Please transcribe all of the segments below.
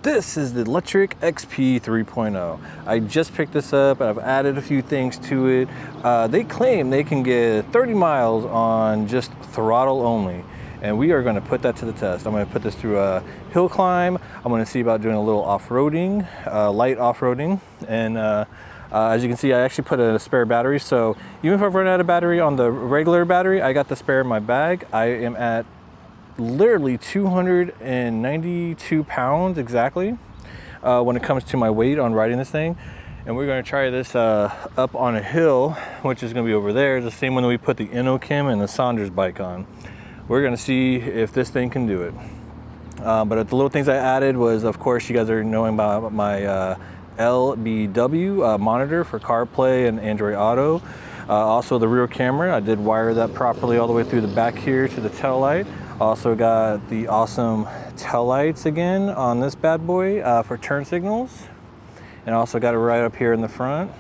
This is the Lectric XP 3.0. I just picked this up and I've added a few things to it. They claim they can get 30 miles on just throttle only. And we are going to put that to the test. I'm going to put this through a hill climb. I'm going to see about doing a little off-roading, light off-roading. And as you can see, I actually put a spare battery. So even if I've run out of battery on the regular battery, I got the spare in my bag. I am at literally 292 pounds exactly when it comes to my weight on riding this thing. And we're going to try this up on a hill, which is going to be over there, the same one that we put the Inokim and the Saunders bike on. We're going to see if this thing can do it. But the little things I added was, of course, you guys are knowing about my LBW monitor for CarPlay and Android Auto. Also the rear camera, I did wire that properly all the way through the back here to the tail light. Also got the awesome tail lights again on this bad boy for turn signals. And also got it right up here in the front.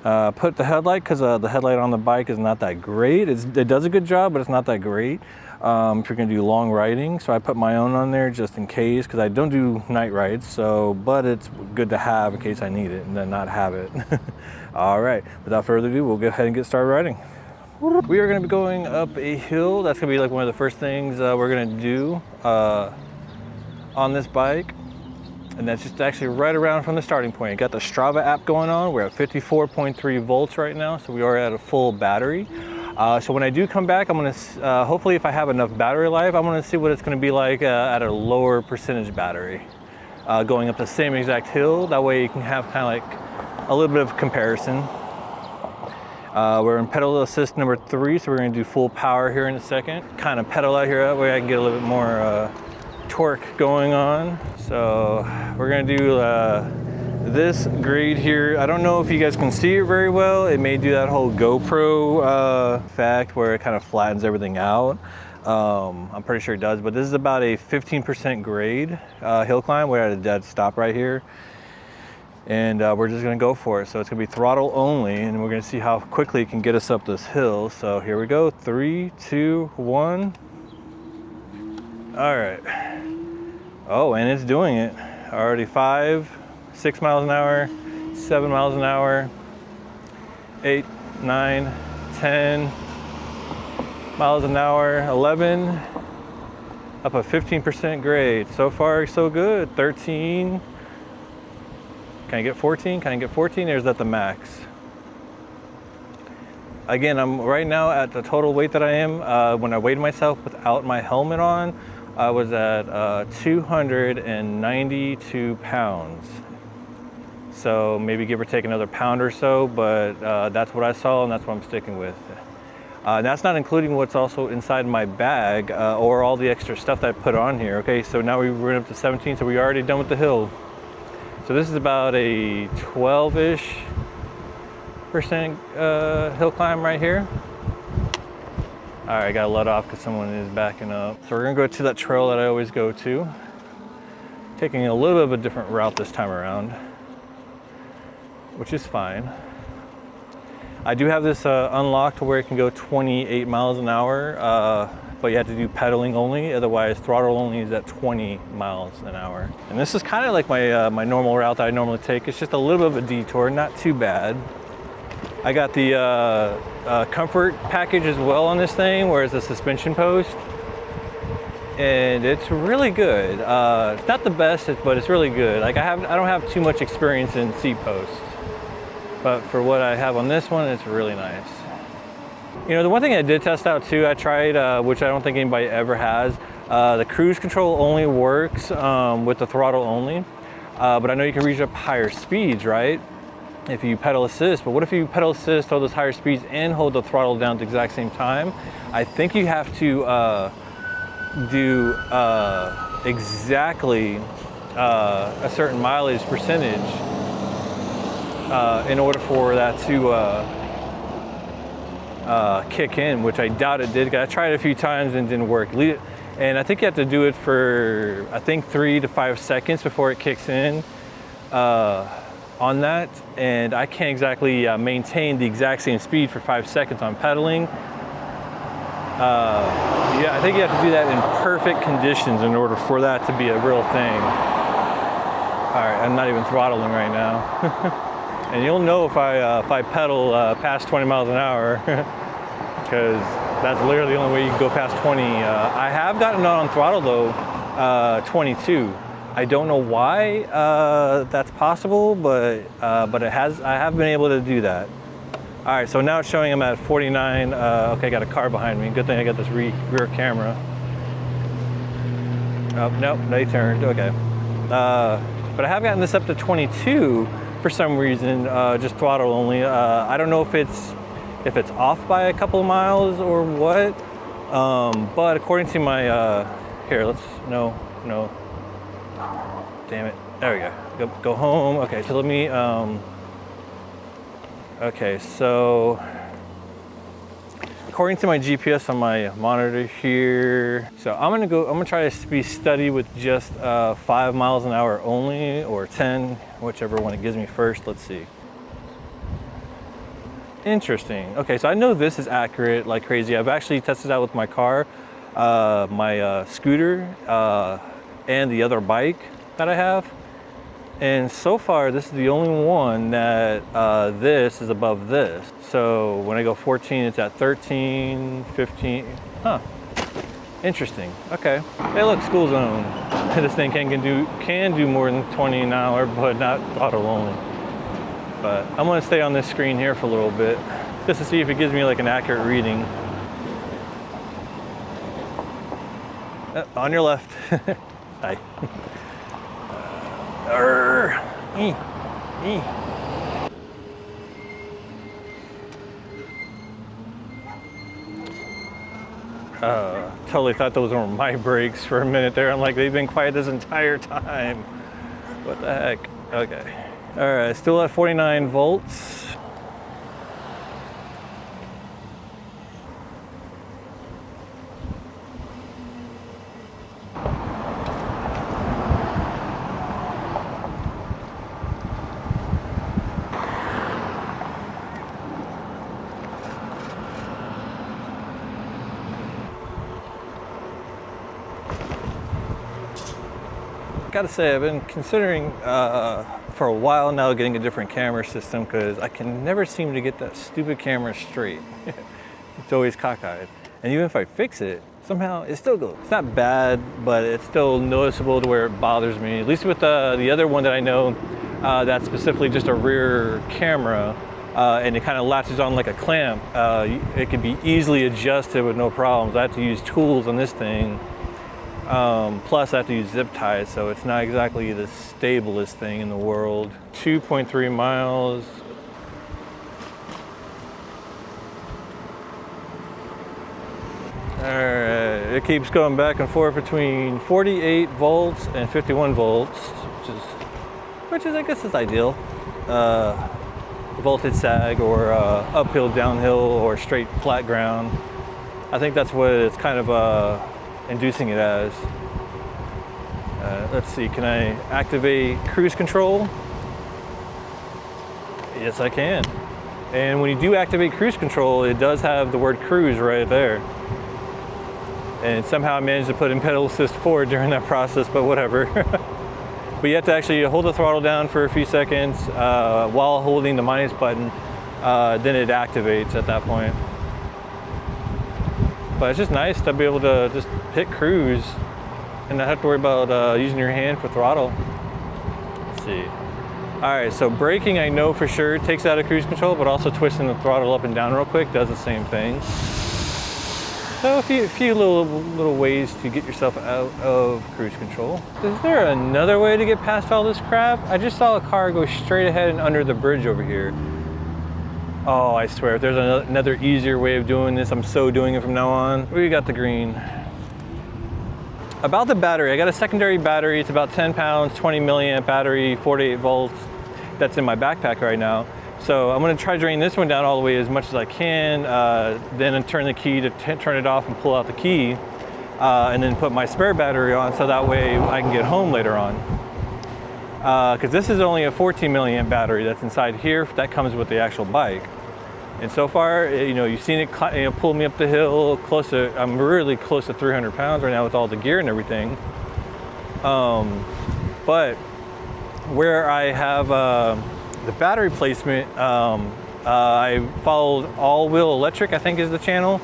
Put the headlight, because the headlight on the bike is not that great. It does a good job, but it's not that great if you're gonna do long riding. So I put my own on there just in case, because I don't do night rides, but it's good to have in case I need it and then not have it. All right, without further ado, we'll go ahead and get started riding. We are going to be going up a hill. That's going to be like one of the first things we're going to do on this bike. And that's just actually right around from the starting point. Got the Strava app going on. We're at 54.3 volts right now, so we are at a full battery. So when I do come back, I'm going to, hopefully if I have enough battery life, I'm going to see what it's going to be like at a lower percentage battery. Going up the same exact hill. That way you can have kind of like a little bit of comparison. We're in pedal assist number 3, so we're going to do full power here in a second. Kind of pedal out here, that way I can get a little bit more torque going on. So we're going to do this grade here. I don't know if you guys can see it very well. It may do that whole GoPro effect where it kind of flattens everything out. I'm pretty sure it does, but this is about a 15% grade hill climb. We're at a dead stop right here. And we're just gonna go for it. So it's gonna be throttle only, and we're gonna see how quickly it can get us up this hill. So here we go, 3, 2, 1. All right. Oh, and it's doing it. Already 5, 6 miles an hour, 7 miles an hour, 8, 9, 10 miles an hour, 11, up a 15% grade. So far, so good, 13. Can I get 14? Can I get 14? There's at the max. Again, I'm right now at the total weight that I am. When I weighed myself without my helmet on, I was at 292 pounds. So maybe give or take another pound or so, but that's what I saw and that's what I'm sticking with. That's not including what's also inside my bag or all the extra stuff that I put on here. Okay, so now we went up to 17, so we're already done with the hill. So this is about a 12-ish % hill climb right here. All right, I gotta let off because someone is backing up. So we're gonna go to that trail that I always go to. Taking a little bit of a different route this time around, which is fine. I do have this unlocked to where it can go 28 miles an hour, but you have to do pedaling only, otherwise throttle only is at 20 miles an hour. And this is kind of like my my normal route that I normally take. It's just a little bit of a detour, not too bad. I got the comfort package as well on this thing, where it's a suspension post. And it's really good. It's not the best, but it's really good. Like I don't have too much experience in seat posts, but for what I have on this one, it's really nice. You know, the one thing I did test out too, I tried, which I don't think anybody ever has, the cruise control only works with the throttle only, but I know you can reach up higher speeds, right? If you pedal assist, but what if you pedal assist, hold those higher speeds and hold the throttle down at the exact same time? I think you have to do exactly a certain mileage percentage in order for that to kick in, which I doubt it did. I tried it a few times and it didn't work. And I think you have to do it for, I think 3 to 5 seconds before it kicks in on that. And I can't exactly maintain the exact same speed for 5 seconds on pedaling. Yeah, I think you have to do that in perfect conditions in order for that to be a real thing. right, I'm not even throttling right now. And you'll know if I pedal past 20 miles an hour, because that's literally the only way you can go past 20. I have gotten it on throttle though, 22. I don't know why that's possible, but I have been able to do that. All right, so now it's showing I'm at 49. Okay, I got a car behind me. Good thing I got this rear camera. Oh, nope, they turned, okay. But I have gotten this up to 22 for some reason, just throttle only. I don't know if it's off by a couple of miles or what, but according to my, here, no, damn it, there we go, go home. Okay, so let me, okay, so according to my GPS on my monitor here, so I'm gonna try to be steady with just 5 miles an hour only, or 10, whichever one it gives me first. Let's see. Interesting. Okay, so I know this is accurate like crazy. I've actually tested out with my car, my scooter, and the other bike that I have. And so far, this is the only one that this is above this. So when I go 14, it's at 13, 15. Huh. Interesting. Okay. Hey, look, school zone. This thing can do more than 20 an hour, but not throttle only. But I'm gonna stay on this screen here for a little bit, just to see if it gives me like an accurate reading. On your left. Hi. Totally thought those were my brakes for a minute there. I'm like, they've been quiet this entire time. What the heck? Okay. All right, still at 49 volts. Gotta say, I've been considering for a while now getting a different camera system, because I can never seem to get that stupid camera straight. It's always cockeyed. And even if I fix it, somehow it still goes. It's not bad, but it's still noticeable to where it bothers me. At least with the other one that I know, that's specifically just a rear camera, and it kind of latches on like a clamp. It can be easily adjusted with no problems. I have to use tools on this thing. Plus I have to use zip ties, so it's not exactly the stablest thing in the world. 2.3 miles. All right, it keeps going back and forth between 48 volts and 51 volts, which is I guess is ideal. Voltage sag, or uphill, downhill, or straight flat ground. I think that's what it's kind of inducing it as. Let's see, can I activate cruise control? Yes, I can. And when you do activate cruise control, it does have the word cruise right there. And somehow I managed to put in pedal assist forward during that process, but whatever. But you have to actually hold the throttle down for a few seconds while holding the minus button, then it activates at that point. But it's just nice to be able to just hit cruise and not have to worry about using your hand for throttle. Let's see. All right, so braking I know for sure takes out of cruise control, but also twisting the throttle up and down real quick does the same thing. So a few little ways to get yourself out of cruise control. Is there another way to get past all this crap? I just saw a car go straight ahead and under the bridge over here. Oh, I swear, if there's another easier way of doing this, I'm so doing it from now on. We got the green. About the battery, I got a secondary battery. It's about 10 pounds, 20 milliamp battery, 48 volts. That's in my backpack right now. So I'm gonna try to drain this one down all the way as much as I can, then turn the key to turn it off and pull out the key, and then put my spare battery on so that way I can get home later on. Because this is only a 14 milliamp battery that's inside here that comes with the actual bike. And so far, you know, you've seen it pull me up the hill close to, I'm really close to 300 pounds right now with all the gear and everything. But where I have the battery placement, I followed All Wheel Electric, I think is the channel.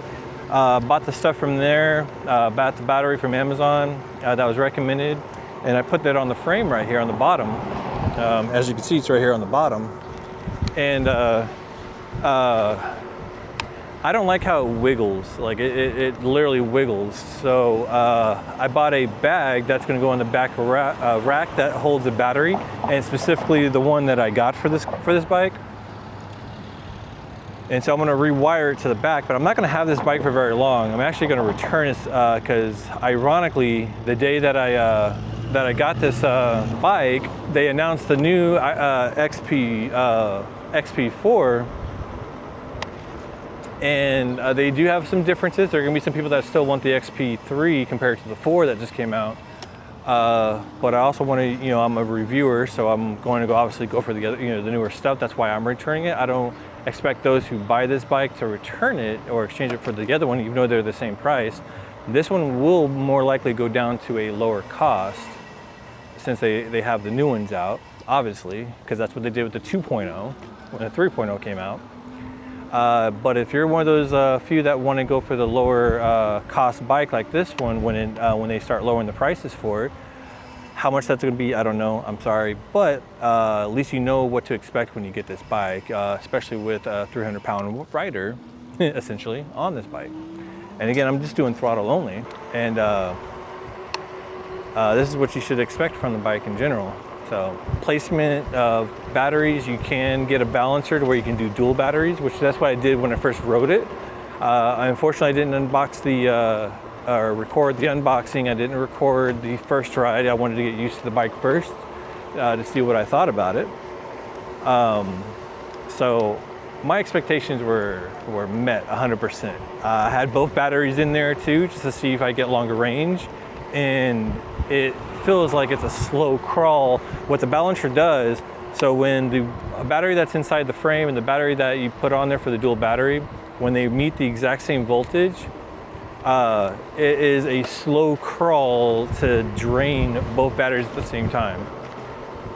Bought the stuff from there, bought the battery from Amazon that was recommended, and I put that on the frame right here on the bottom. As you can see, it's right here on the bottom. And I don't like how it wiggles, like it literally wiggles. So I bought a bag that's gonna go on the back rack that holds the battery, and specifically the one that I got for this bike. And so I'm gonna rewire it to the back, but I'm not gonna have this bike for very long. I'm actually gonna return this because ironically, the day that I got this bike, they announced the new XP4, and they do have some differences. There are gonna be some people that still want the XP3 compared to the 4 that just came out. But I also want to, I'm a reviewer, so I'm going to obviously go for the other, the newer stuff. That's why I'm returning it. I don't expect those who buy this bike to return it or exchange it for the other one, even though they're the same price. This one will more likely go down to a lower cost since they have the new ones out, obviously, because that's what they did with the 2.0 when the 3.0 came out. But if you're one of those few that want to go for the lower cost bike like this one, when they start lowering the prices for it, how much that's going to be, I don't know, I'm sorry. But at least you know what to expect when you get this bike, especially with a 300-pound rider, essentially, on this bike. And again, I'm just doing throttle only. And this is what you should expect from the bike in general. So placement of batteries, you can get a balancer to where you can do dual batteries, which that's what I did when I first rode it. Unfortunately, I didn't unbox or record the unboxing. I didn't record the first ride. I wanted to get used to the bike first to see what I thought about it. So my expectations were met 100%. I had both batteries in there too, just to see if I get longer range. And it feels like it's a slow crawl. What the balancer does, so when the battery that's inside the frame and the battery that you put on there for the dual battery, when they meet the exact same voltage, it is a slow crawl to drain both batteries at the same time.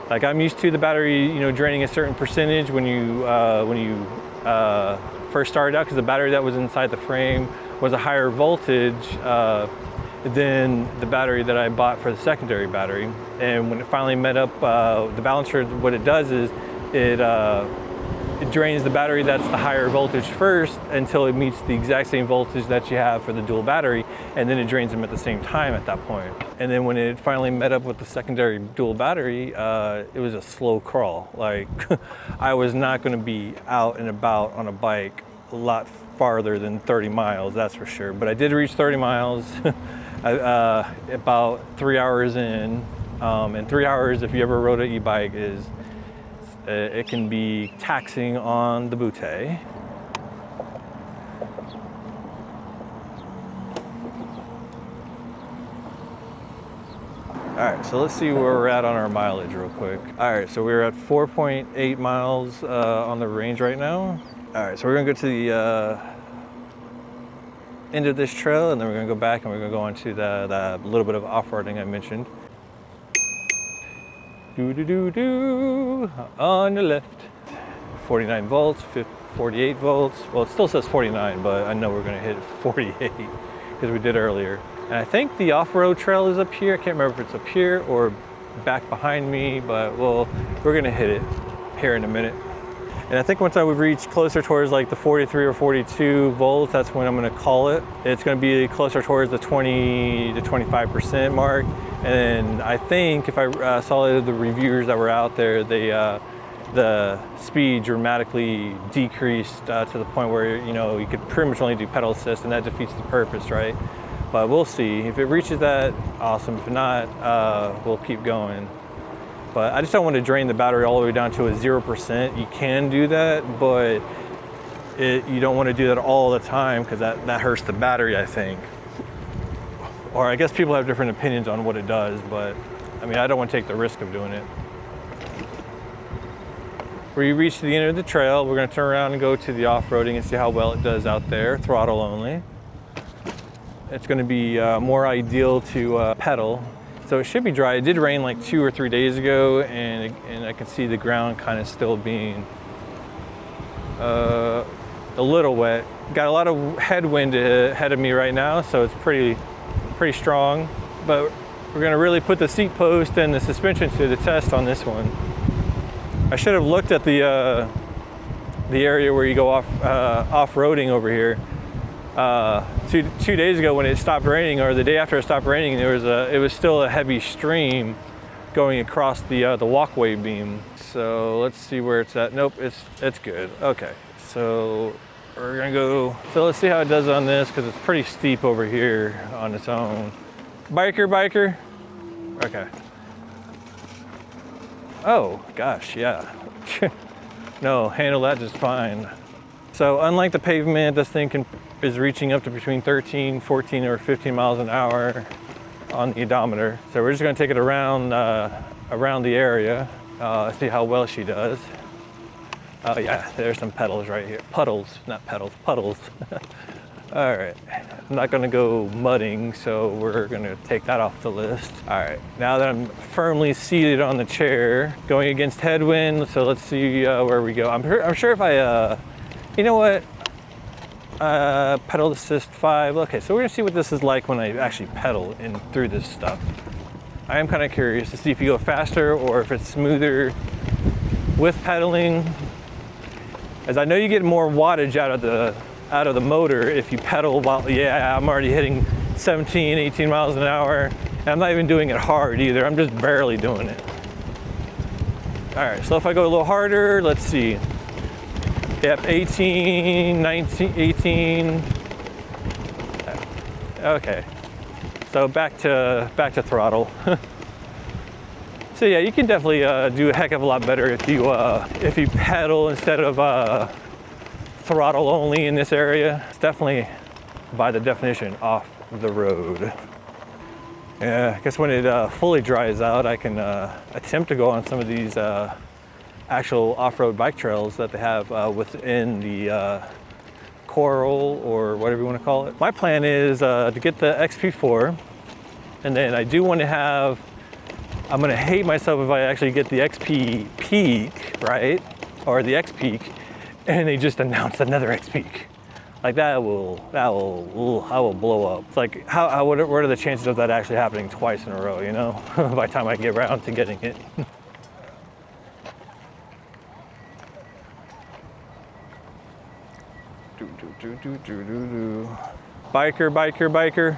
Like I'm used to the battery, draining a certain percentage when you first started out, because the battery that was inside the frame was a higher voltage than the battery that I bought for the secondary battery. And when it finally met up, the balancer, what it does is it drains the battery that's the higher voltage first until it meets the exact same voltage that you have for the dual battery, and then it drains them at the same time at that point. And then when it finally met up with the secondary dual battery, it was a slow crawl. Like I was not going to be out and about on a bike a lot farther than 30 miles, that's for sure. But I did reach 30 miles about 3 hours in. And 3 hours, if you ever rode an e-bike, it can be taxing on the bootay. All right, so let's see where we're at on our mileage real quick. All right, so we're at 4.8 miles on the range right now. All right, so we're gonna go to the end of this trail, and then we're gonna go back and we're gonna go on to the little bit of off-roading I mentioned. On the left. 49 volts, 48 volts. Well, it still says 49, but I know we're gonna hit 48 because we did earlier. And I think the off-road trail is up here. I can't remember if it's up here or back behind me, but we're gonna hit it here in a minute. And I think once I would reach closer towards like the 43 or 42 volts, that's when I'm gonna call it. It's gonna be closer towards the 20 to 25% mark. And I think if I saw the reviewers that were out there, the speed dramatically decreased to the point where, you could pretty much only do pedal assist, and that defeats the purpose, right? But we'll see. If it reaches that, awesome. If not, we'll keep going. But I just don't want to drain the battery all the way down to a 0%. You can do that, but you don't want to do that all the time because that hurts the battery, I think. Or I guess people have different opinions on what it does, but I mean, I don't want to take the risk of doing it. We reach the end of the trail. We're going to turn around and go to the off-roading and see how well it does out there, throttle only. It's going to be more ideal to pedal. So it should be dry. It did rain like 2 or 3 days ago, and I can see the ground kind of still being a little wet. Got a lot of headwind ahead of me right now, so it's pretty strong. But we're gonna really put the seat post and the suspension to the test on this one. I should have looked at the area where you go off-roading over here. 2 days ago when it stopped raining, or the day after it stopped raining, it was still a heavy stream going across the walkway beam. So let's see where it's at. Nope, it's good. Okay, so we're gonna go. So let's see how it does on this, because it's pretty steep over here on its own. Biker. Okay. Oh gosh, yeah. No, handle that just fine. So unlike the pavement, this thing is reaching up to between 13, 14, or 15 miles an hour on the odometer. So we're just gonna take it around the area, see how well she does. Oh yeah, there's some pedals right here. Puddles, not pedals, puddles. All right, I'm not gonna go mudding, so we're gonna take that off the list. All right, now that I'm firmly seated on the chair, going against headwind, so let's see where we go. I'm sure if I, you know what? Pedal assist 5. Okay, so we're gonna see what this is like when I actually pedal through this stuff. I am kind of curious to see if you go faster or if it's smoother with pedaling, as I know you get more wattage out of the motor if you pedal while, yeah, I'm already hitting 17, 18 miles an hour. And I'm not even doing it hard either. I'm just barely doing it. All right, so if I go a little harder, let's see. Yep, 18, 19, 18. Okay, so back to throttle. So yeah, you can definitely do a heck of a lot better if you pedal instead of throttle only in this area. It's definitely, by the definition, off the road. Yeah, I guess when it fully dries out, I can attempt to go on some of these actual off-road bike trails that they have within the Coral, or whatever you want to call it. My plan is to get the XP4, and then I do want to have, I'm going to hate myself if I actually get the XP Peak, right? Or the X Peak, and they just announced another X Peak. Like I will blow up. It's like, what are the chances of that actually happening twice in a row, you know? By the time I get around to getting it. Biker.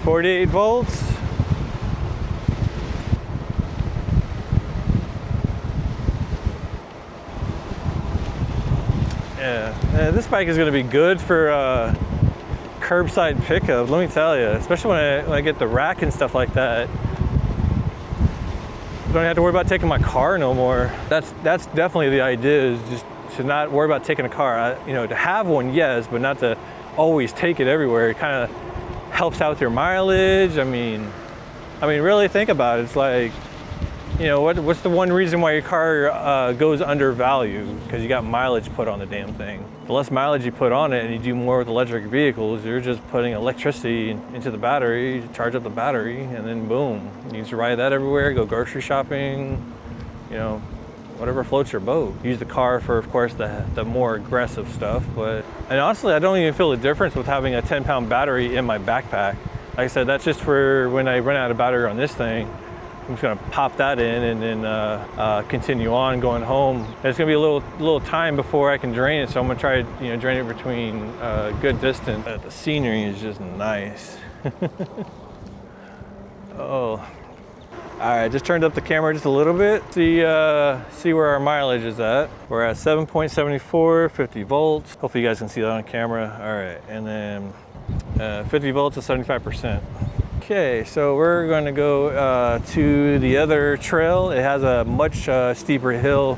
48 volts. Yeah, this bike is going to be good for curbside pickup, let me tell you, especially when I get the rack and stuff like that. I don't have to worry about taking my car no more. That's definitely the idea, is just to not worry about taking a car. You know, to have one, yes, but not to always take it everywhere. It kind of helps out with your mileage. I mean, really think about it. It's like, you know, what's the one reason why your car goes undervalued? Because you got mileage put on the damn thing. The less mileage you put on it and you do more with electric vehicles, you're just putting electricity into the battery, you charge up the battery, and then boom. You can ride that everywhere, go grocery shopping, you know, whatever floats your boat. Use the car for, of course, the more aggressive stuff. And honestly, I don't even feel the difference with having a 10-pound battery in my backpack. Like I said, that's just for when I run out of battery on this thing. I'm just gonna pop that in and then continue on going home. It's gonna be a little time before I can drain it, so I'm gonna try to drain it between good distance. The scenery is just nice. Oh, all right, just turned up the camera just a little bit. See where our mileage is at. We're at 7.74, 50 volts. Hopefully you guys can see that on camera. All right, and then 50 volts is 75%. Okay, so we're going to go to the other trail. It has a much steeper hill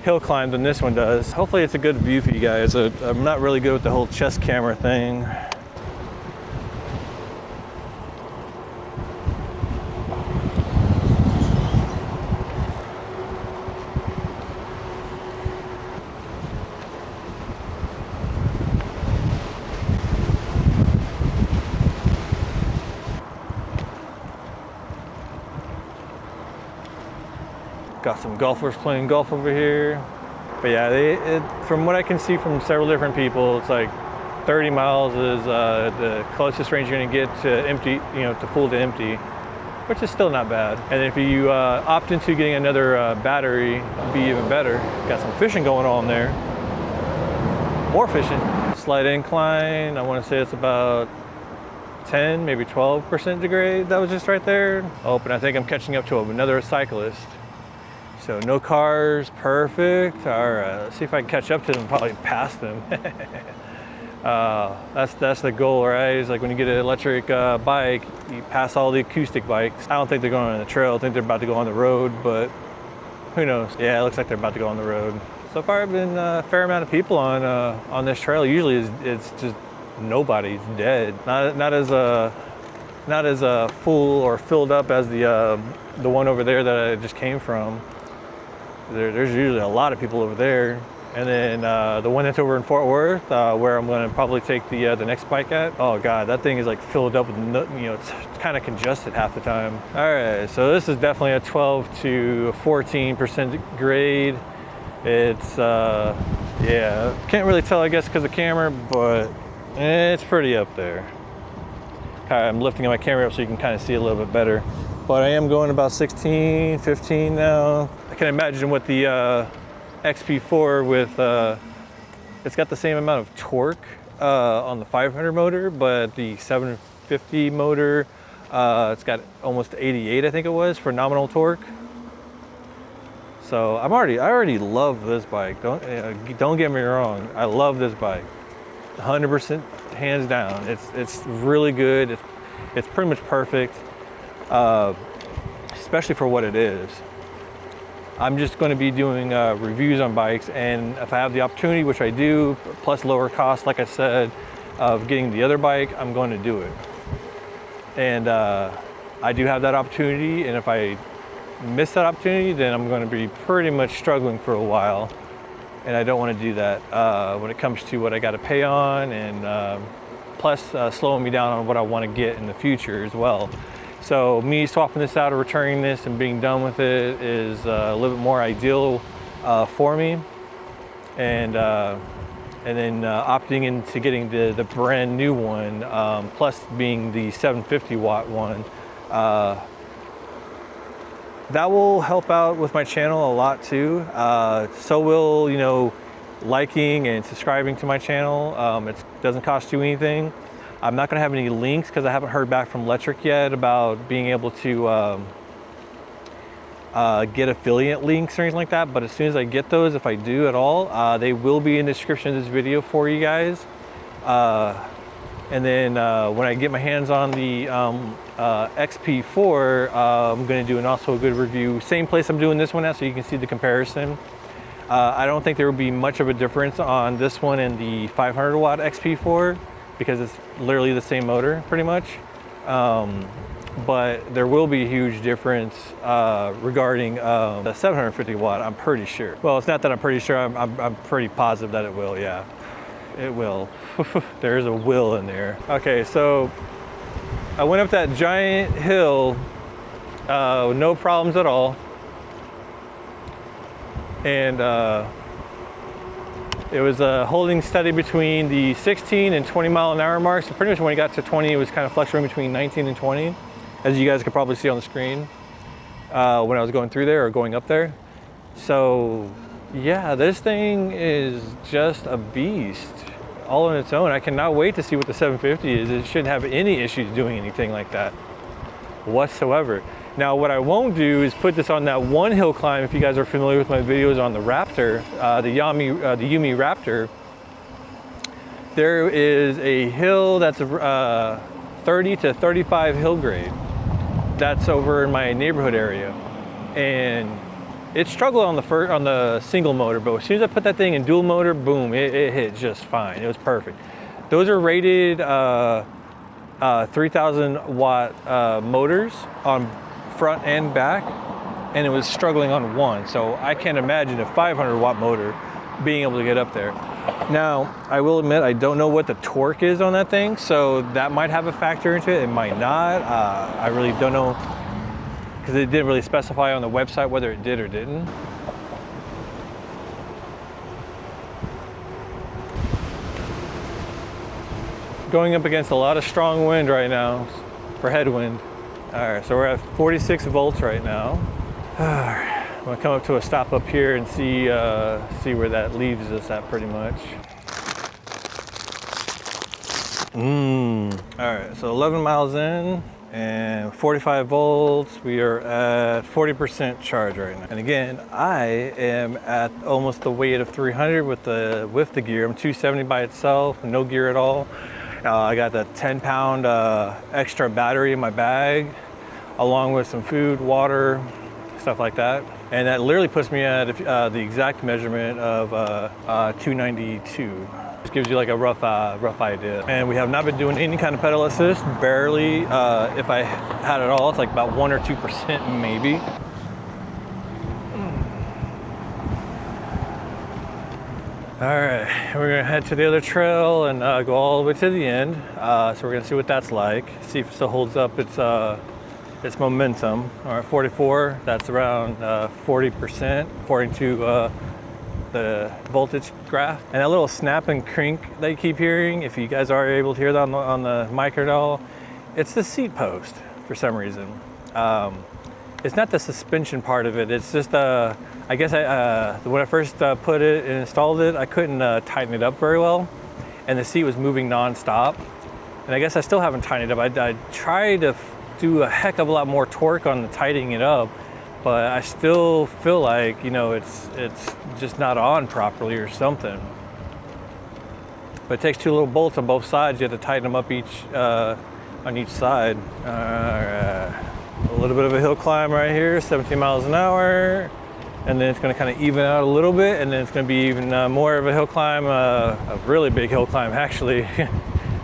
climb than this one does. Hopefully it's a good view for you guys. I'm not really good with the whole chest camera thing. Got some golfers playing golf over here. But yeah, from what I can see from several different people, it's like 30 miles is the closest range you're gonna get to empty, to full to empty, which is still not bad. And if you opt into getting another battery, it'd be even better. Got some fishing going on there. More fishing. Slight incline, I wanna say it's about 10, maybe 12% degrade. That was just right there. Oh, and I think I'm catching up to another cyclist. So no cars, perfect. All right, let's see if I can catch up to them, probably pass them. That's the goal, right? It's like when you get an electric bike, you pass all the acoustic bikes. I don't think they're going on the trail. I think they're about to go on the road, but who knows? Yeah, it looks like they're about to go on the road. So far, I've been a fair amount of people on this trail. Usually, it's just nobody's dead. Not as full or filled up as the one over there that I just came from. There's usually a lot of people over there. And then the one that's over in Fort Worth, where I'm going to probably take the next bike at. Oh God, that thing is like filled up with, it's kind of congested half the time. All right, so this is definitely a 12 to 14% grade. It's, yeah, can't really tell, I guess, because of the camera, but it's pretty up there. I'm lifting my camera up so you can kind of see a little bit better. But I am going about 16, 15 now. I can imagine with the XP4 with, it's got the same amount of torque on the 500 motor, but the 750 motor, it's got almost 88, I think it was, for nominal torque. So I already love this bike. Don't get me wrong. I love this bike, 100% hands down. It's really good. It's pretty much perfect, especially for what it is. I'm just going to be doing reviews on bikes, and if I have the opportunity, which I do, plus lower cost, like I said, of getting the other bike, I'm going to do it. And I do have that opportunity, and if I miss that opportunity, then I'm going to be pretty much struggling for a while, and I don't want to do that when it comes to what I got to pay on, and plus slowing me down on what I want to get in the future as well. So me swapping this out or returning this and being done with it is a little bit more ideal for me. And then opting into getting the brand new one, plus being the 750 watt one, that will help out with my channel a lot too. So will, liking and subscribing to my channel. It doesn't cost you anything. I'm not gonna have any links because I haven't heard back from Lectric yet about being able to get affiliate links or anything like that. But as soon as I get those, if I do at all, they will be in the description of this video for you guys. And then when I get my hands on the XP4, I'm gonna do also a good review. Same place I'm doing this one at, so you can see the comparison. I don't think there will be much of a difference on this one and the 500 watt XP4 because it's literally the same motor pretty much. But there will be a huge difference regarding the 750 watt, I'm pretty sure. Well, it's not that I'm pretty sure, I'm pretty positive that it will, yeah. It will. There's a will in there. Okay, so I went up that giant hill with no problems at all. And it was holding steady between the 16 and 20 mile an hour mark. So pretty much when it got to 20, it was kind of fluctuating between 19 and 20, as you guys could probably see on the screen when I was going through there or going up there. So yeah, this thing is just a beast all on its own. I cannot wait to see what the 750 is. It shouldn't have any issues doing anything like that whatsoever. Now, what I won't do is put this on that one hill climb. If you guys are familiar with my videos on the Raptor, the Yumi Raptor, there is a hill that's a 30 to 35 hill grade. That's over in my neighborhood area, and it struggled on the single motor, but as soon as I put that thing in dual motor, boom, it hit just fine. It was perfect. Those are rated 3,000 watt motors on front and back, and it was struggling on one. So I can't imagine a 500 watt motor being able to get up there. Now, I will admit, I don't know what the torque is on that thing, so that might have a factor into it. It might not. I really don't know, because it didn't really specify on the website whether it did or didn't. Going up against a lot of strong wind right now for headwind. All right, so we're at 46 volts right now. All right, I'm gonna come up to a stop up here and see where that leaves us at pretty much. All right, so 11 miles in and 45 volts. We are at 40% charge right now. And again, I am at almost the weight of 300 with the gear. I'm 270 by itself, no gear at all. I got the 10-pound extra battery in my bag, along with some food, water, stuff like that. And that literally puts me at the exact measurement of 292. Just gives you like a rough idea. And we have not been doing any kind of pedal assist, barely. If I had it all, it's like about 1 or 2% maybe. All right, we're gonna head to the other trail and go all the way to the end. So we're gonna see what that's like, see if it still holds up its momentum. All right, 44, that's around 40% according to the voltage graph. And that little snap and crink that you keep hearing, if you guys are able to hear that on the mic at all, it's the seat post for some reason. It's not the suspension part of it, it's just I guess when I first put it and installed it, I couldn't tighten it up very well, and the seat was moving non-stop. And I guess I still haven't tightened it up. I tried to do a heck of a lot more torque on the tightening it up, but I still feel like, you know, it's just not on properly or something. But it takes 2 little bolts on both sides. You have to tighten them up on each side. A little bit of a hill climb right here, 17 miles an hour. And then it's going to kind of even out a little bit, and then it's going to be even more of a hill climb, a really big hill climb actually,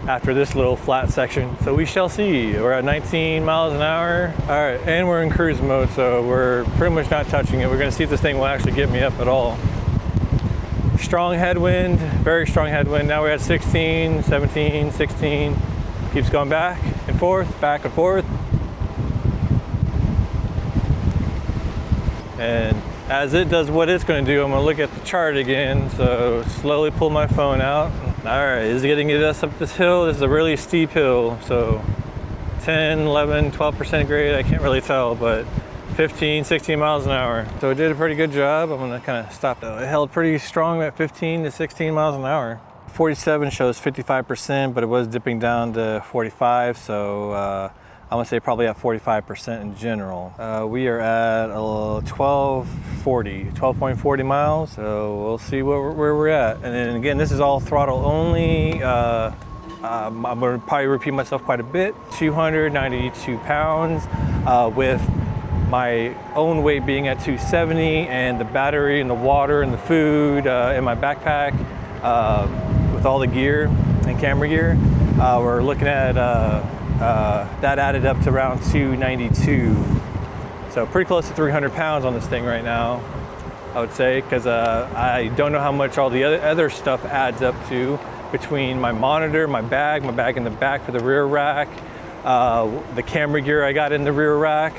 after this little flat section. So we shall see. We're at 19 miles an hour. All right, and we're in cruise mode, so we're pretty much not touching it. We're going to see if this thing will actually get me up at all. Strong headwind, very strong headwind. Now we're at 16, 17, 16. Keeps going back and forth, back and forth. And as it does what it's going to do, I'm going to look at the chart again. So slowly pull my phone out. All right, is it getting us up this hill? This is a really steep hill. So 10, 11, 12% grade, I can't really tell, but 15, 16 miles an hour. So it did a pretty good job. I'm going to kind of stop. It held pretty strong at 15 to 16 miles an hour. 47 shows 55%, but it was dipping down to 45. So I'm gonna say probably at 45% in general. We are at 12.40 miles, so we'll see where we're at. And then again, this is all throttle only. I'm gonna probably repeat myself quite a bit. 292 pounds with my own weight being at 270, and the battery and the water and the food in my backpack with all the gear and camera gear. We're looking at that added up to around 292. So pretty close to 300 pounds on this thing right now, I would say, because I don't know how much all the other stuff adds up to between my monitor, my bag in the back for the rear rack, the camera gear I got in the rear rack.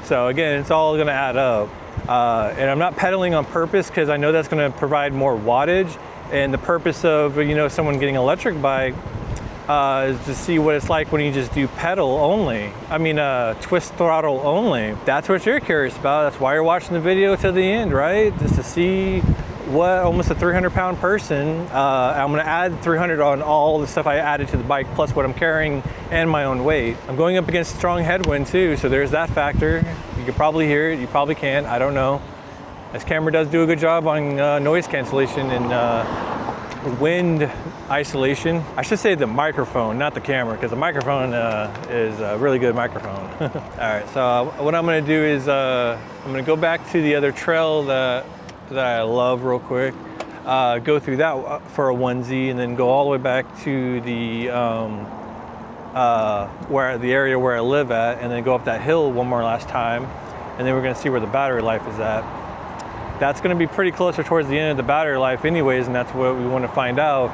So again, it's all gonna add up. And I'm not pedaling on purpose because I know that's gonna provide more wattage. And the purpose of, you know, someone getting an electric bike is to see what it's like when you just do pedal only. I mean, twist throttle only. That's what you're curious about. That's why you're watching the video to the end, right? Just to see what almost a 300-pound person. I'm gonna add 300 on all the stuff I added to the bike, plus what I'm carrying and my own weight. I'm going up against strong headwind too, so there's that factor. You could probably hear it, you probably can't, I don't know. This camera does do a good job on noise cancellation and wind isolation. I should say the microphone, not the camera, because the microphone is a really good microphone. All right, so what I'm gonna do is I'm gonna go back to the other trail that I love real quick, go through that for a onesie, and then go all the way back to the area where I live at, and then go up that hill one more last time, and then we're gonna see where the battery life is at. That's gonna be pretty closer towards the end of the battery life anyways, and that's what we wanna find out.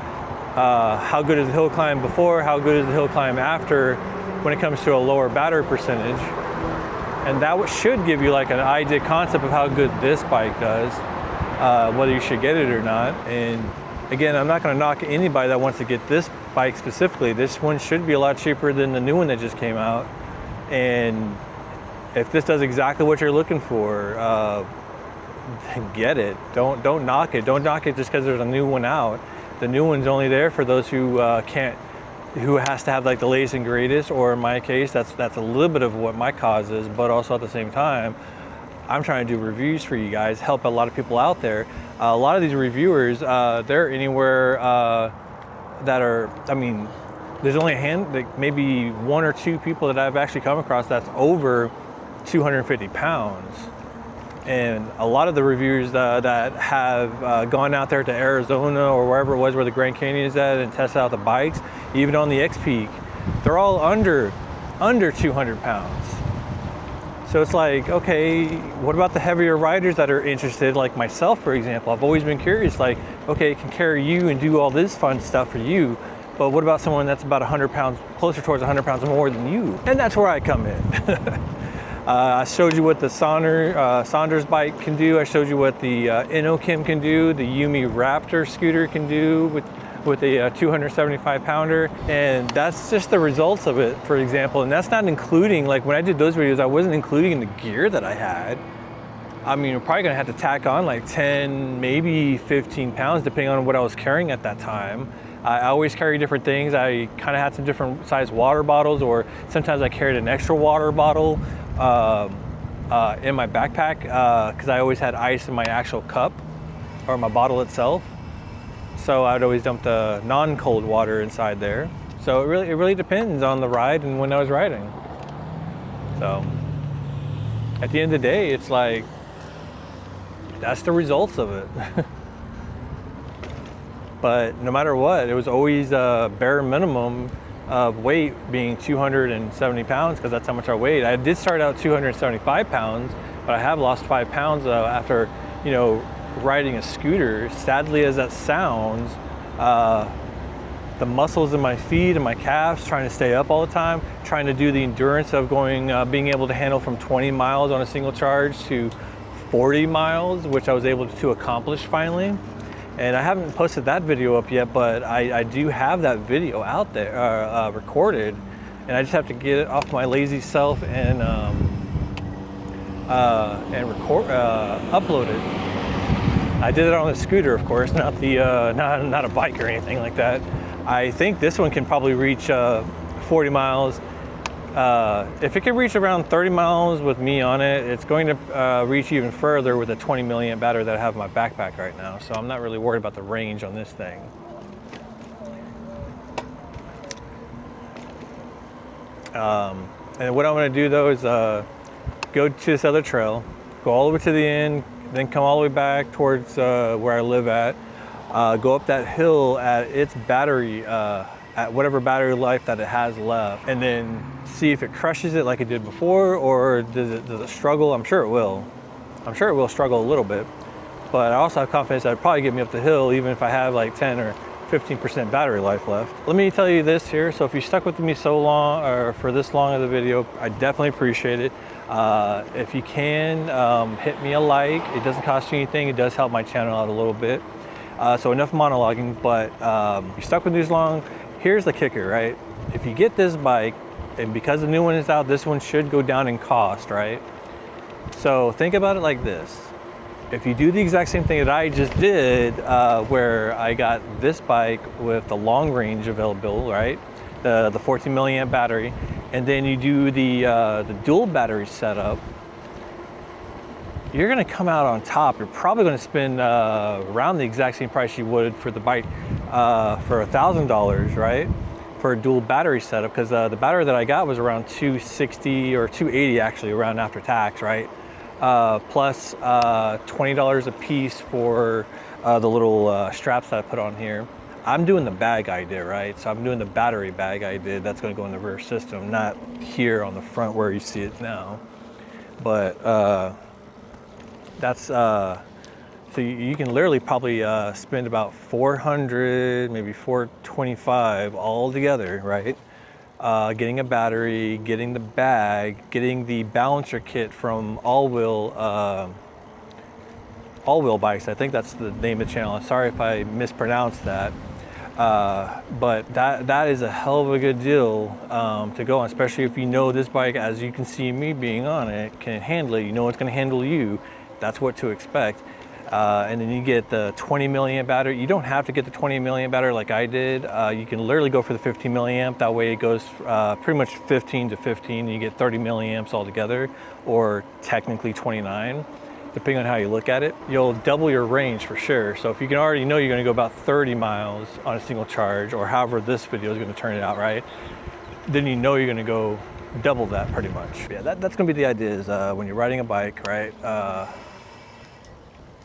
How good is the hill climb before, how good is the hill climb after when it comes to a lower battery percentage. And that should give you like an idea concept of how good this bike does, whether you should get it or not. And again, I'm not going to knock anybody that wants to get this bike specifically. This one should be a lot cheaper than the new one that just came out. And if this does exactly what you're looking for, then get it. Don't knock it. Don't knock it just because there's a new one out. The new one's only there for those who who has to have like the latest and greatest, or in my case, that's a little bit of what my cause is, but also at the same time, I'm trying to do reviews for you guys, help a lot of people out there. A lot of these reviewers, they're anywhere that are, I mean, there's only like maybe 1 or 2 people that I've actually come across that's over 250 pounds. And a lot of the reviewers that have gone out there to Arizona or wherever it was where the Grand Canyon is at and tested out the bikes, even on the X-Peak, they're all under 200 pounds. So it's like, okay, what about the heavier riders that are interested, like myself, for example? I've always been curious, like, okay, it can carry you and do all this fun stuff for you, but what about someone that's about 100 pounds, closer towards 100 pounds more than you? And that's where I come in. I showed you what the Saunders bike can do. I showed you what the InnoKim can do, the Yumi Raptor scooter can do with a 275 pounder. And that's just the results of it, for example. And that's not including, like when I did those videos, I wasn't including the gear that I had. I mean, we're probably gonna have to tack on like 10, maybe 15 pounds, depending on what I was carrying at that time. I always carry different things. I kind of had some different size water bottles, or sometimes I carried an extra water bottle in my backpack because I always had ice in my actual cup or my bottle itself. So I'd always dump the non-cold water inside there. So it really depends on the ride and when I was riding. So at the end of the day, it's like, that's the results of it. But no matter what, it was always a bare minimum of weight being 270 pounds, because that's how much I weighed. I did start out 275 pounds, but I have lost 5 pounds after, you know, riding a scooter. Sadly as that sounds, the muscles in my feet and my calves, trying to stay up all the time, trying to do the endurance of going, being able to handle from 20 miles on a single charge to 40 miles, which I was able to accomplish finally. And I haven't posted that video up yet, but I do have that video out there, recorded, and I just have to get it off my lazy self and upload it. I did it on the scooter, of course, not a bike or anything like that. I think this one can probably reach 40 miles. If it can reach around 30 miles with me on it, it's going to reach even further with a 20 milliamp battery that I have in my backpack right now. So I'm not really worried about the range on this thing. And what I'm going to do though is go to this other trail, go all the way to the end, then come all the way back towards where I live at, go up that hill at its battery, at whatever battery life that it has left, and then see if it crushes it like it did before, or does it struggle? I'm sure it will. I'm sure it will struggle a little bit, but I also have confidence that it'll probably get me up the hill even if I have like 10 or 15% battery life left. Let me tell you this here. So if you stuck with me so long, or for this long of the video, I definitely appreciate it. If you can, hit me a like. It doesn't cost you anything. It does help my channel out a little bit. So enough monologuing, but you stuck with me this long. Here's the kicker, right? If you get this bike, and because the new one is out, this one should go down in cost, right? So think about it like this. If you do the exact same thing that I just did, where I got this bike with the long range available, right? The 14 milliamp battery, and then you do the dual battery setup, you're gonna come out on top. You're probably gonna spend around the exact same price you would for the bike for $1,000, right? For a dual battery setup, because the battery that I got was around $260 or $280 actually, around after tax, right? Plus $20 a piece for the little straps that I put on here. I'm doing the bag I did, right? So I'm doing the battery bag I did. That's going to go in the rear system, not here on the front where you see it now. But that's so you can literally probably spend about $400, maybe $425 all together, right? getting a battery, getting the bag, getting the balancer kit from All Wheel Bikes. I think that's the name of the channel. Sorry if I mispronounced that. But that is a hell of a good deal to go on, especially if you know this bike, as you can see me being on it, can handle it. You know it's going to handle you. That's what to expect. And then you get the 20 milliamp battery. You don't have to get the 20 milliamp battery like I did. You can literally go for the 50 milliamp. That way it goes pretty much 15 to 15. And you get 30 milliamps altogether, or technically 29. Depending on how you look at it, you'll double your range for sure. So if you can already know you're going to go about 30 miles on a single charge, or however this video is going to turn it out, right? Then you know you're going to go double that pretty much. Yeah, that's going to be the idea is when you're riding a bike, right?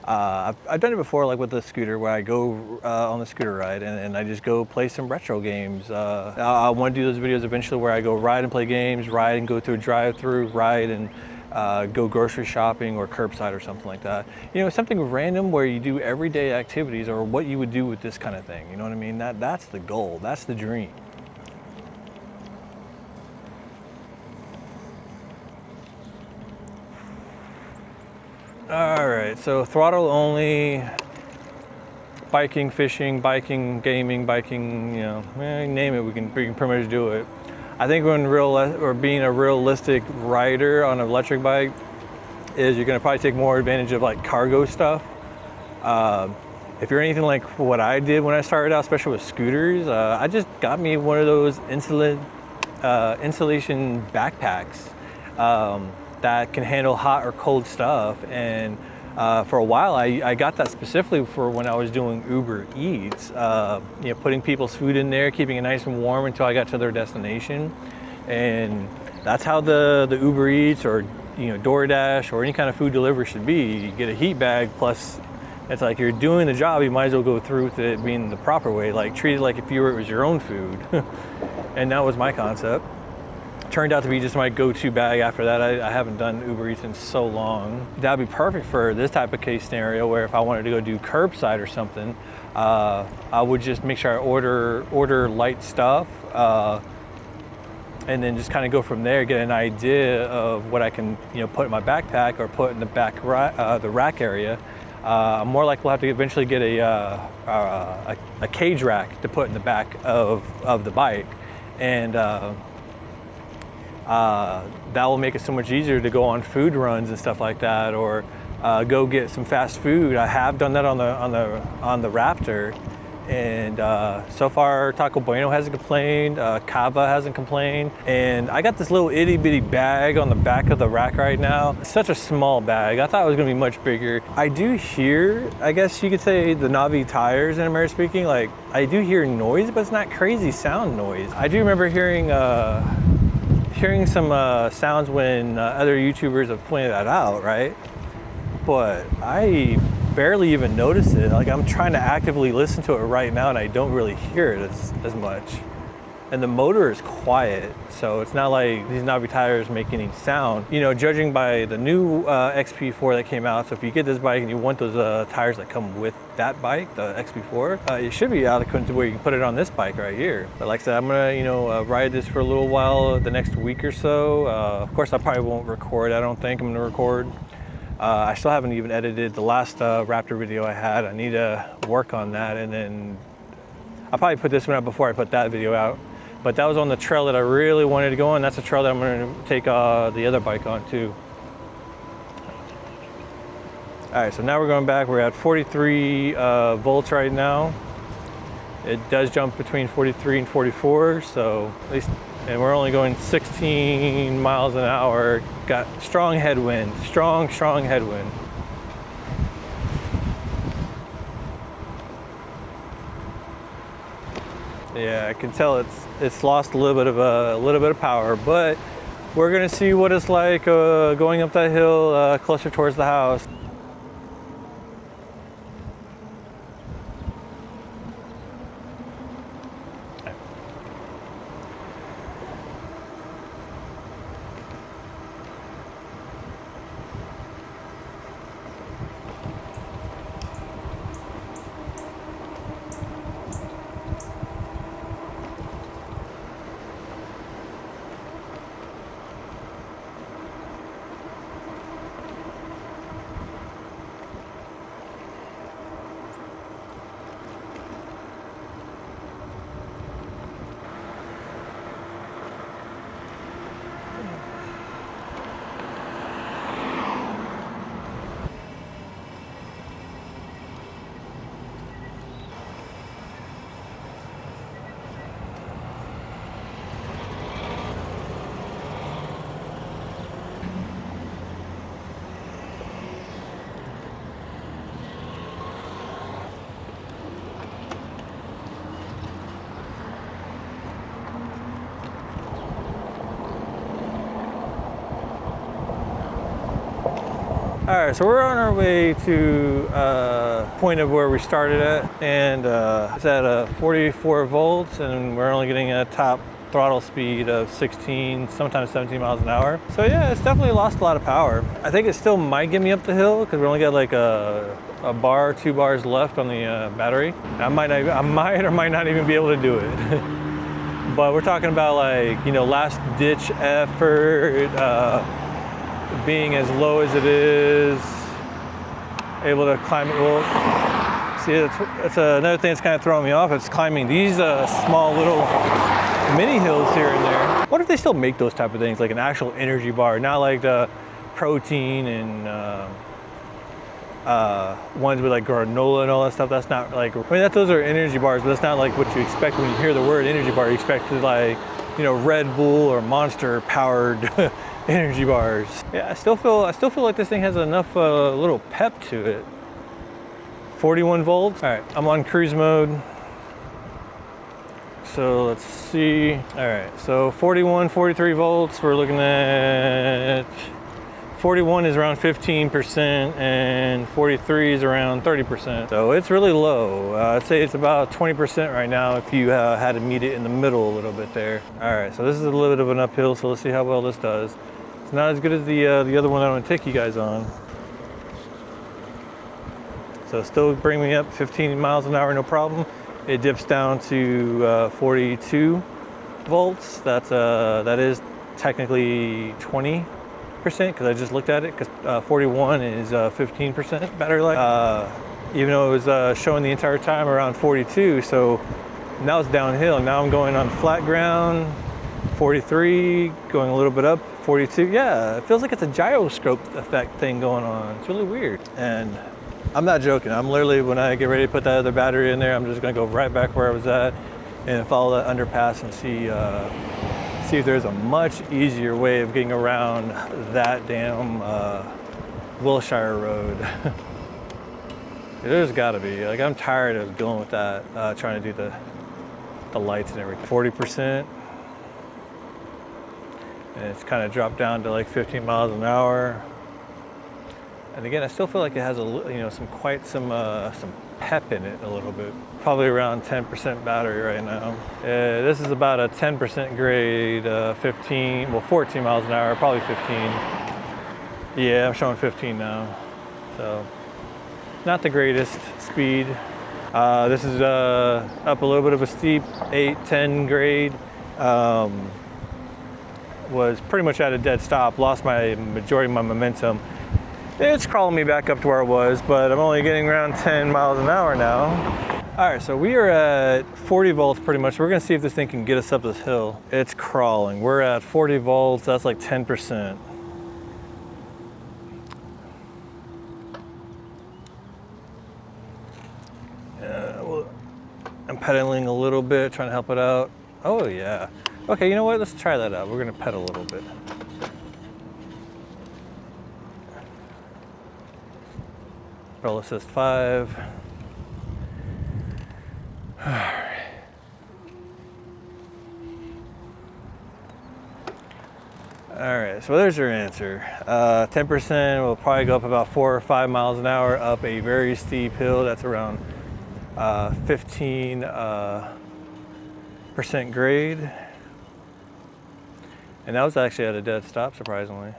I've done it before, like with the scooter, where I go on the scooter ride and I just go play some retro games. I want to do those videos eventually where I go ride and play games, ride and go through a drive-through, ride and go grocery shopping or curbside or something like that. You know, something random where you do everyday activities, or what you would do with this kind of thing. You know what I mean? That's the goal. That's the dream. All right, so throttle only, biking, fishing, biking, gaming, biking, you know, name it, we can pretty much do it. I think being a realistic rider on an electric bike is you're gonna probably take more advantage of like cargo stuff. If you're anything like what I did when I started out, especially with scooters, I just got me one of those insulation backpacks that can handle hot or cold stuff. And for a while, I got that specifically for when I was doing Uber Eats, you know, putting people's food in there, keeping it nice and warm until I got to their destination. And that's how the Uber Eats or, you know, DoorDash or any kind of food delivery should be. You get a heat bag, plus it's like you're doing the job, you might as well go through with it being the proper way, like treat it like if it was your own food. And that was my concept. Turned out to be just my go-to bag after that. I haven't done Uber Eats in so long. That'd be perfect for this type of case scenario, where if I wanted to go do curbside or something, I would just make sure I order light stuff, and then just kind of go from there, get an idea of what I can, you know, put in my backpack or put in the back the rack area. I'm more likely to have to eventually get a cage rack to put in the back of the bike, and that will make it so much easier to go on food runs and stuff like that, or go get some fast food. I have done that on the Raptor, and so far Taco Bueno hasn't complained, Cava hasn't complained, and I got this little itty bitty bag on the back of the rack right now. It's such a small bag. I thought it was gonna be much bigger. I do hear, I guess you could say, the Navi tires, in American speaking, like I do hear noise, but it's not crazy sound noise. I do remember hearing some sounds when other YouTubers have pointed that out, right? But I barely even notice it. Like, I'm trying to actively listen to it right now and I don't really hear it as much. And the motor is quiet, so it's not like these Navi tires make any sound. You know, judging by the new XP4 that came out, so if you get this bike and you want those tires that come with that bike, the XP4, it should be adequate to where you can put it on this bike right here. But like I said, I'm gonna, you know, ride this for a little while, the next week or so. Of course, I probably won't record. I don't think I'm gonna record. I still haven't even edited the last Raptor video I had. I need to work on that, and then I'll probably put this one out before I put that video out. But that was on the trail that I really wanted to go on. That's a trail that I'm going to take the other bike on too. All right, so now we're going back. We're at 43 volts right now. It does jump between 43 and 44, so at least, and we're only going 16 miles an hour. Got strong headwind, strong headwind. Yeah, I can tell it's lost a little bit of power, but we're gonna see what it's like going up that hill closer towards the house. All right, so we're on our way to point of where we started at, and it's at 44 volts, and we're only getting a top throttle speed of 16, sometimes 17 miles an hour. So yeah, it's definitely lost a lot of power. I think it still might get me up the hill because we only got like a bar, 2 bars left on the battery. I might or might not even be able to do it. But we're talking about, like, you know, last ditch effort, being as low as it is, able to climb it. Well, see, that's another thing that's kind of throwing me off. It's climbing these small little mini hills here and there. What if they still make those type of things, like an actual energy bar, not like the protein and ones with like granola and all that stuff? That's not like, I mean, those are energy bars, but that's not like what you expect when you hear the word energy bar. You expect to, like, you know, Red Bull or Monster powered energy bars. Yeah, I still feel like this thing has enough little pep to it. 41 volts. All right, I'm on cruise mode. So let's see. All right, so 41, 43 volts. We're looking at 41 is around 15% and 43 is around 30%. So it's really low. I'd say it's about 20% right now if you had to meet it in the middle a little bit there. All right, so this is a little bit of an uphill, so let's see how well this does. It's not as good as the other one that I'm gonna take you guys on. So still bring me up 15 miles an hour, no problem. It dips down to 42 volts. That is technically 20%, because I just looked at it, because 41 is 15% battery life. Even though it was showing the entire time around 42, so now it's downhill. Now I'm going on flat ground, 43, going a little bit up, 42. Yeah, it feels like it's a gyroscope effect thing going on. It's really weird. And I'm not joking. I'm literally, when I get ready to put that other battery in there, I'm just gonna go right back where I was at and follow that underpass and see if there's a much easier way of getting around that damn Wilshire Road. There's gotta be. Like, I'm tired of going with that, trying to do the lights and everything. 40%. And it's kind of dropped down to like 15 miles an hour. And again, I still feel like it has some pep in it a little bit. Probably around 10% battery right now. This is about a 10% grade, 14 miles an hour, probably 15. Yeah, I'm showing 15 now. So, not the greatest speed. This is up a little bit of a steep 8-10 grade. Was pretty much at a dead stop, lost my majority of my momentum. It's crawling me back up to where I was, but I'm only getting around 10 miles an hour now. All right, so we are at 40 volts pretty much. We're gonna see if this thing can get us up this hill. It's crawling. We're at 40 volts, that's like 10%. I'm pedaling a little bit, trying to help it out. Oh yeah. Okay, you know what? Let's try that out. We're gonna pedal a little bit. Pedal assist 5. All right. All right, so there's your answer. 10% will probably go up about 4 or 5 miles an hour up a very steep hill. That's around 15% grade. And that was actually at a dead stop, surprisingly.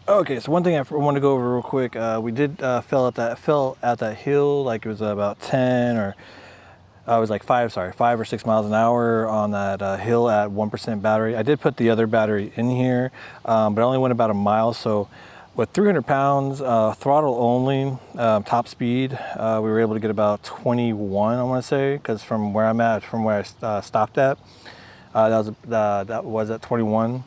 Okay, so one thing I want to go over real quick. We did fell at that hill, like it was about 10 or it was like 5 or 6 miles an hour on that hill at 1% battery. I did put the other battery in here, but I only went about a mile. So with 300 pounds, throttle only, top speed, we were able to get about 21, I want to say, because from where I'm at, from where I stopped at, that was at 21.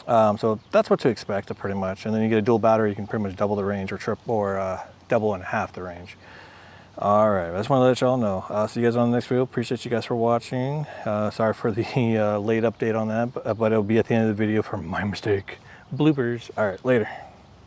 So that's what to expect pretty much. And then you get a dual battery, you can pretty much double the range or double and half the range. All right, I just want to let y'all know. See you guys on the next video. Appreciate you guys for watching. Sorry for the late update on that, but it'll be at the end of the video for my mistake. Bloopers. All right, later.